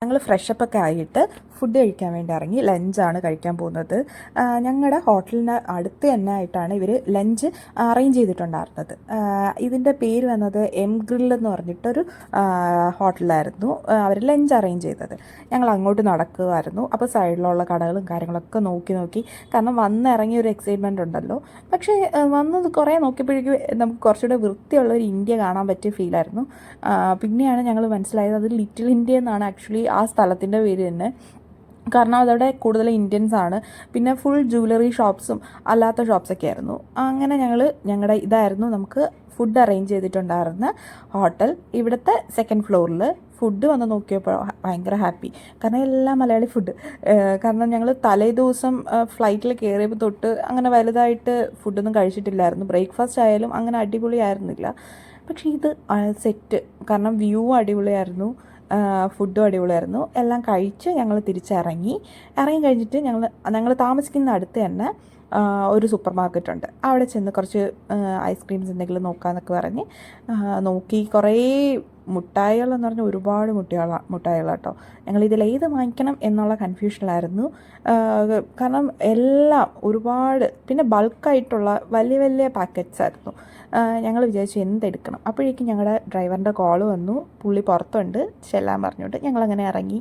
ഞങ്ങൾ ഫ്രഷപ്പൊക്കെ ആയിട്ട് ഫുഡ് കഴിക്കാൻ വേണ്ടി ഇറങ്ങി. ലഞ്ചാണ് കഴിക്കാൻ പോകുന്നത്. ഞങ്ങളുടെ ഹോട്ടലിന് അടുത്ത് തന്നെ ആയിട്ടാണ് ഇവർ ലഞ്ച് അറേഞ്ച് ചെയ്തിട്ടുണ്ടായിരുന്നത്. ഇതിൻ്റെ പേര് വന്നത് എം ഗ്രിൽ എന്ന് പറഞ്ഞിട്ടൊരു ഹോട്ടലായിരുന്നു അവർ ലഞ്ച് അറേഞ്ച് ചെയ്തത്. ഞങ്ങൾ അങ്ങോട്ട് നടക്കുമായിരുന്നു. അപ്പോൾ സൈഡിലുള്ള കടകളും കാര്യങ്ങളൊക്കെ നോക്കി കാരണം വന്നിറങ്ങിയ ഒരു എക്സൈറ്റ്മെൻ്റ് ഉണ്ടല്ലോ. പക്ഷേ വന്നത് കുറേ നോക്കിയപ്പോഴേക്കും നമുക്ക് കുറച്ചുകൂടെ വൃത്തിയുള്ള ഒരു ഇന്ത്യ കാണാൻ പറ്റിയ ഫീലായിരുന്നു. പിന്നെയാണ് ഞങ്ങൾ മനസ്സിലായത് അത് ലിറ്റിൽ ഇന്ത്യ എന്നാണ് ആക്ച്വലി ആ സ്ഥലത്തിൻ്റെ പേര് തന്നെ. കാരണം അതവിടെ കൂടുതൽ ഇന്ത്യൻസ് ആണ്. പിന്നെ ഫുൾ ജ്വല്ലറി ഷോപ്സും അല്ലാത്ത ഷോപ്സൊക്കെ ആയിരുന്നു. അങ്ങനെ ഞങ്ങളുടെ ഇതായിരുന്നു നമുക്ക് ഫുഡ് അറേഞ്ച് ചെയ്തിട്ടുണ്ടായിരുന്ന ഹോട്ടൽ. ഇവിടുത്തെ സെക്കൻഡ് ഫ്ലോറിൽ ഫുഡ് വന്ന് നോക്കിയപ്പോൾ ഭയങ്കര ഹാപ്പി. കാരണം എല്ലാം മലയാളി ഫുഡ്. കാരണം ഞങ്ങൾ തലേ ദിവസം ഫ്ലൈറ്റിൽ കയറിയപ്പോൾ തൊട്ട് അങ്ങനെ വലുതായിട്ട് ഫുഡൊന്നും കഴിച്ചിട്ടില്ലായിരുന്നു. ബ്രേക്ക്ഫാസ്റ്റ് ആയാലും അങ്ങനെ അടിപൊളിയായിരുന്നില്ല. പക്ഷേ ഇത് സെറ്റ്. കാരണം വ്യൂ അടിപൊളിയായിരുന്നു, ഫുഡും അടിപൊളിയായിരുന്നു. എല്ലാം കഴിച്ച് ഞങ്ങൾ തിരിച്ചിറങ്ങി കഴിഞ്ഞിട്ട് ഞങ്ങൾ താമസിക്കുന്ന അടുത്ത് തന്നെ ഒരു സൂപ്പർ മാർക്കറ്റ് ഉണ്ട്. അവിടെ ചെന്ന് കുറച്ച് ഐസ്ക്രീംസ് എന്തെങ്കിലും നോക്കാമെന്നൊക്കെ പറഞ്ഞ് നോക്കി. കുറേ മുട്ടായികളെന്ന് പറഞ്ഞാൽ ഒരുപാട് മുട്ടായികൾ കേട്ടോ. ഞങ്ങളിതിൽ ഏത് വാങ്ങിക്കണം എന്നുള്ള കൺഫ്യൂഷനിലായിരുന്നു. കാരണം എല്ലാം ഒരുപാട്, പിന്നെ ബൾക്കായിട്ടുള്ള വലിയ വലിയ പാക്കറ്റ്സ് ആയിരുന്നു. ഞങ്ങൾ വിചാരിച്ചു എന്തെടുക്കണം. അപ്പോഴേക്കും ഞങ്ങളുടെ ഡ്രൈവറിൻ്റെ കോൾ വന്നു. പുള്ളി പുറത്തുണ്ട്, ചെല്ലാൻ പറഞ്ഞുകൊണ്ട് ഞങ്ങളങ്ങനെ ഇറങ്ങി.